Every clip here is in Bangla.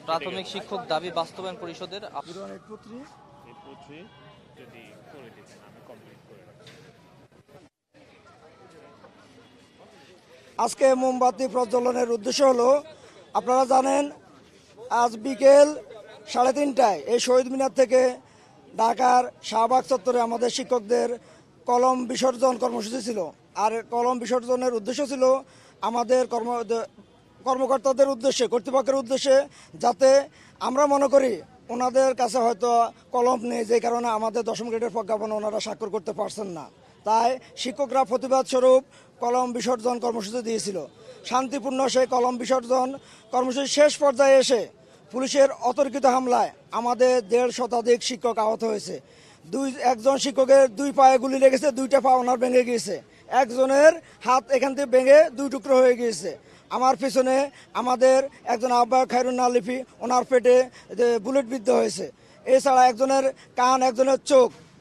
প্রাথমিক শিক্ষক দাবি বাস্তবায়ন পরিষদের আজকে মোমবাতি প্রজ্বলনের উদ্দেশ্য হলো, আপনারা জানেন আজ বিকেল 3:30টায় এই শহীদ মিনার থেকে ঢাকার শাহবাগ চত্বরে আমাদের শিক্ষকদের কলম বিসর্জন কর্মসূচি ছিল। আর কলম বিসর্জনের উদ্দেশ্য ছিল আমাদের কর্মকর্তাদের উদ্দেশ্যে, কর্তৃপক্ষের উদ্দেশ্যে, যাতে আমরা মনে করি ওনাদের কাছে হয়তো কলম নেই, যে কারণে আমাদের 10ম গ্রেডের প্রজ্ঞাপন ওনারা স্বাক্ষর করতে পারছেন না। তাই শিক্ষকরা প্রতিবাদ স্বরূপ কলম বিসর্জন কর্মসূচি দিয়েছিল। শান্তিপূর্ণ সেই কলম বিসর্জন কর্মসূচি শেষ পর্যায়ে এসে পুলিশের অতর্কিত হামলায় আমাদের 1.5 শতাধিক শিক্ষক আহত হয়েছে। একজন শিক্ষকের 2 পায়ে গুলি লেগেছে, 2টা পা ওনার ভেঙে গিয়েছে। একজনের হাত এখান থেকে ভেঙে 2 টুকরো হয়ে গিয়েছে। আমার পিছনে আমাদের একজন আহ্বায়ক খায়রুন আলিফি, ওনার পেটে বুলেট বিদ্ধ হয়েছে। এছাড়া একজনের কান, একজনের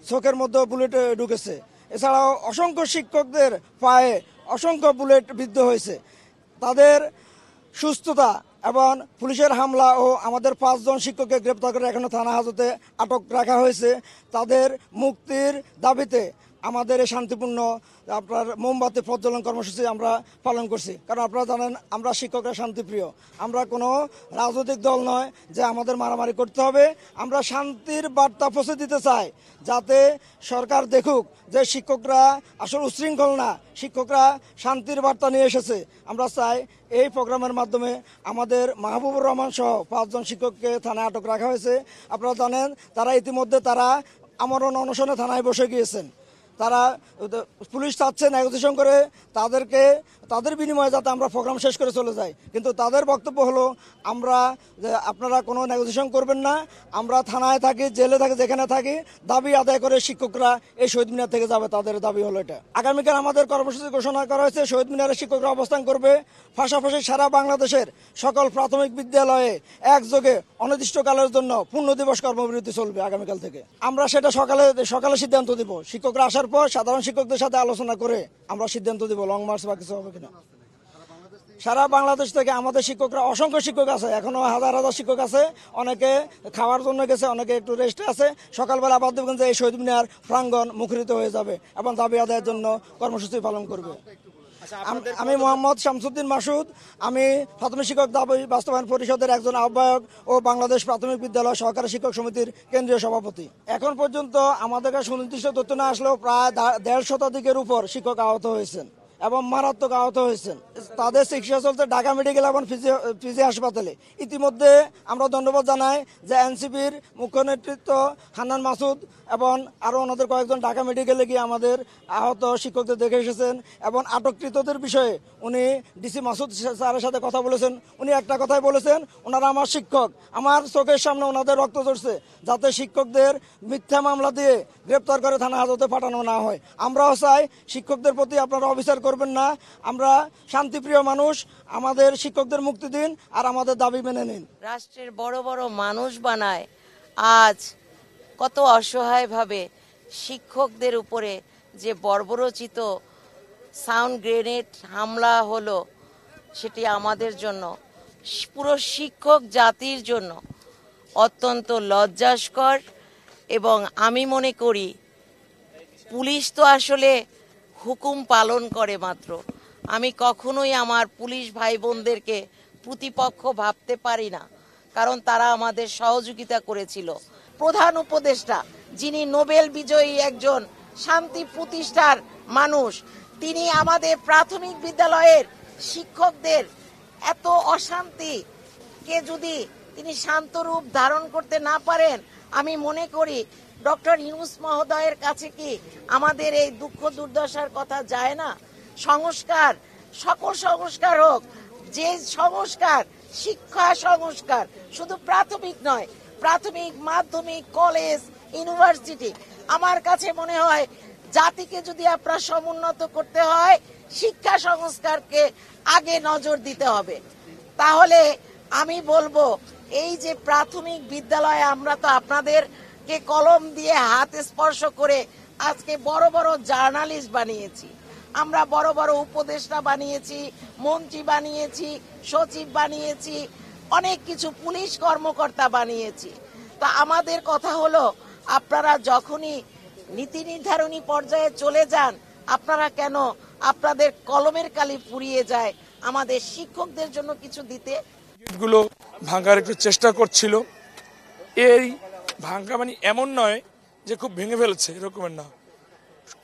চোখের মধ্যে বুলেট ঢুকেছে। এছাড়াও অসংখ্য শিক্ষকদের পায়ে অসংখ্য বুলেট বিদ্ধ হয়েছে। তাদের সুস্থতা এবং পুলিশের হামলা ও আমাদের 5 জন শিক্ষককে গ্রেপ্তার করে এখনো থানা হাজতে আটক রাখা হয়েছে। তাদের মুক্তির দাবিতে আমাদের এই শান্তিপূর্ণ মোমবাতি প্রজ্বলন কর্মসূচি আমরা পালন করছি। কারণ আপনারা জানেন আমরা শিক্ষকরা শান্তিপ্রিয়, আমরা কোনো রাজনৈতিক দল নয় যে আমাদের মারামারি করতে হবে। আমরা শান্তির বার্তা পৌঁছে দিতে চাই, যাতে সরকার দেখুক যে শিক্ষকরা আসলে উচ্ছৃঙ্খল না, শিক্ষকরা শান্তির বার্তা নিয়ে এসেছে। আমরা চাই এই প্রোগ্রামের মাধ্যমে আমাদের মাহবুবুর রহমান সহ 5 জন শিক্ষককে থানায় আটক রাখা হয়েছে। আপনারা জানেন তারা ইতিমধ্যে আমরণ অনশনে থানায় বসে গিয়েছেন। তারা পুলিশ চাচ্ছে নেগোসিয়েশন করে তাদের বিনিময়ে যাতে আমরা প্রোগ্রাম শেষ করে চলে যাই, কিন্তু তাদের বক্তব্য হলো আপনারা কোনো নেগোসিয়েশন করবেন না, আমরা থানায় থাকি, জেলে থাকি, যেখানে থাকি দাবি আদায় করে শিক্ষকরা এই শহীদ মিনার থেকে যাবে। তাদের দাবি হলো এটা। আগামীকাল আমাদের কর্মসূচি ঘোষণা করা হয়েছে, শহীদ মিনারে শিক্ষকরা অবস্থান করবে। পাশাপাশি সারা বাংলাদেশের সকল প্রাথমিক বিদ্যালয়ে একযোগে অনির্দিষ্টকালের জন্য পূর্ণ দিবস কর্মবিরতি চলবে আগামীকাল থেকে। আমরা সেটা সকালে সিদ্ধান্ত দিব। শিক্ষকরা আসার পর সাধারণ শিক্ষকদের সাথে আলোচনা করে আমরা সিদ্ধান্ত দিব লং মার্চ বা কিছু হবে কিনা। সারা বাংলাদেশ থেকে আমাদের শিক্ষকরা, অসংখ্য শিক্ষক আছে, এখনো হাজার হাজার শিক্ষক আছে। অনেকে খাওয়ার জন্য গেছে, অনেকে একটু রেস্টে আছে। সকালবেলা আবার দেখবেন যে এই শহীদ মিনার প্রাঙ্গণ মুখরিত হয়ে যাবে এবং দাবি আদায়ের জন্য কর্মসূচি পালন করবে। আমি মোহাম্মদ শামসুদ্দিন মাসুদ, আমি প্রাথমিক শিক্ষক দাবি বাস্তবায়ন পরিষদের একজন আহ্বায়ক ও বাংলাদেশ প্রাথমিক বিদ্যালয় সহকারী শিক্ষক সমিতির কেন্দ্রীয় সভাপতি। এখন পর্যন্ত আমাদের কাছে সুনির্দিষ্ট তথ্য না আসলেও প্রায় 1.5 শতাধিকের উপর শিক্ষক আহত হয়েছেন এবং মারাত্মক আহত হয়েছেন। তাদের চিকিৎসা চলছে ঢাকা মেডিকেল এবং পিজি হাসপাতালে। ইতিমধ্যে আমরা ধন্যবাদ জানাই যে এনসিপির মুখ্য নেতৃত্ব হান্নান মাসুদ এবং আরও ওনাদের কয়েকজন ঢাকা মেডিকেলে গিয়ে আমাদের আহত শিক্ষকদের দেখে এসেছেন এবং আটককৃতদের বিষয়ে উনি ডিসি মাসুদ স্যারের সাথে কথা বলেছেন। উনি একটা কথাই বলেছেন, ওনারা আমার শিক্ষক, আমার চোখের সামনে ওনাদের রক্ত ঝরছে, যাতে শিক্ষকদের মিথ্যা মামলা দিয়ে গ্রেপ্তার করে থানা হাজতে পাঠানো না হয়। আমরাও চাই শিক্ষকদের প্রতি আপনারা অবিচার করবেন না। আমরা শান্তিপ্রিয় মানুষ, আমাদের শিক্ষকদের মুক্তি দিন আর আমাদের দাবি মেনে নিন। রাষ্ট্রের বড় বড় মানুষ বানায় আজ কত অসহায়ভাবে শিক্ষকদের উপরে যে বর্বরচিত সাউন্ড গ্রেনেড হামলা হলো, সেটি আমাদের জন্য, পুরো শিক্ষক জাতির জন্য অত্যন্ত লজ্জাস্কর। এবং আমি মনে করি পুলিশ তো আসলে হুকুম পালন করে মাত্র। আমি কখনোই আমার পুলিশ ভাই বোনদেরকে প্রতিপক্ষ ভাবতে পারি না, কারণ তারা আমাদের সহযোগিতা করেছিল। প্রধান উপদেষ্টা, যিনি নোবেল বিজয়ী একজন শান্তি প্রতিষ্ঠার মানুষ, তিনি আমাদের প্রাথমিক বিদ্যালয়ের শিক্ষকদের এত অশান্তিকে যদি তিনি শান্ত রূপ ধারণ করতে না পারেন, আমি মনে করি ডক্টর ইউনূস মহোদয়ের কাছে কি আমাদের এই দুঃখ দুর্দশার কথা যায় না? সংস্কার, সকল সংস্কার হোক, যে সংস্কার, শিক্ষা সংস্কার শুধু প্রাথমিক নয়, প্রাথমিক, মাধ্যমিক, কলেজ, ইউনিভার্সিটি। আমার কাছে মনে হয় জাতিকে যদি আপনার সমুন্নত করতে হয়, শিক্ষা সংস্কারকে আগে নজর দিতে হবে। তাহলে আমি বলবো এই যে প্রাথমিক বিদ্যালয়ে আমরা তো আপনাদেরকে কলম দিয়ে হাত স্পর্শ করে আজকে বড় বড় জার্নালিস্ট বানিয়েছি, আমরা বড় বড় উপদেষ্টা বানিয়েছি, মন্ত্রী বানিয়েছি, সচিব বানিয়েছি, অনেক কিছু পুলিশ কর্মকর্তা বানিয়েছি। তা আমাদের কথা হলো, আপনারা যখনই নীতি নির্ধারণী পর্যায়ে চলে যান, আপনারা কেন আপনাদের কলমের কালি ফুরিয়ে যায় আমাদের শিক্ষকদের জন্য কিছু দিতে? গুলো ভাঙার একটু চেষ্টা করছিল। এই ভাঙা মানে এমন নয় যে খুব ভেঙে ফেলেছে, এরকমের না,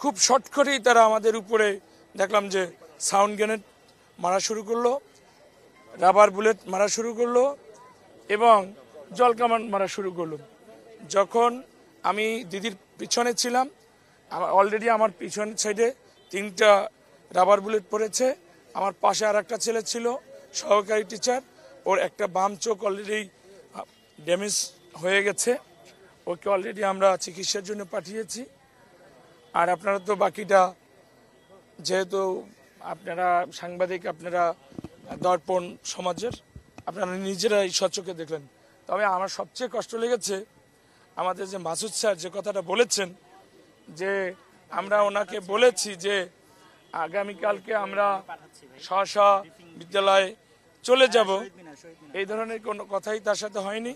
খুব শর্ট করেই তারা আমাদের উপরে দেখলাম যে সাউন্ড গ্রেনেড মারা শুরু করলো, রাবার বুলেট মারা শুরু করলো এবং জলকামান মারা শুরু করলো। যখন আমি দিদির পিছনে ছিলাম, অলরেডি আমার পিছন সাইডে 3টা রাবার বুলেট পড়েছে। আমার পাশে আর একটা ছেলে ছিল, সহকারী টিচার, ওর একটা বাম চোখ অলরেডি ড্যামেজ হয়ে গেছে, ওকে অলরেডি আমরা চিকিৎসার জন্য পাঠিয়েছি। আর আপনারা তো বাকিটা, যেহেতু আপনারা সাংবাদিক, আপনারা দর্পণ সমাজের, আপনারা নিজেরাই স্বচক্ষে দেখলেন। তবে আমার সবচেয়ে কষ্ট লেগেছে আমাদের যে মাসুদ স্যার যে কথাটা বলেছেন, যে আমরা ওনাকে বলেছি যে আগামীকালকে আমরা স্ব বিদ্যালয়ে চলে যাব, এই ধরনের কোনো কথাই তার সাথে হয়নি।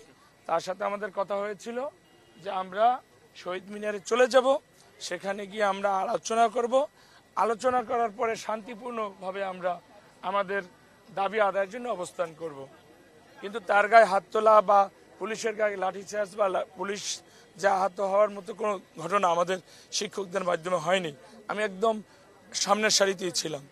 তার সাথে আমাদের কথা হয়েছিল যে আমরা শহীদ মিনারে চলে যাব, সেখানে গিয়ে আমরা আলোচনা করব, আলোচনা করার পরে শান্তিপূর্ণভাবে আমরা আমাদের দাবি আদায়ের জন্য অবস্থান করব। কিন্তু তার গায়ে হাত তোলা বা পুলিশের গায়ে লাঠিচার্জ বা পুলিশ যা আহত হওয়ার মতো কোনো ঘটনা আমাদের শিক্ষকদের মাধ্যমে হয়নি। আমি একদম সামনের সারিতেই ছিলাম।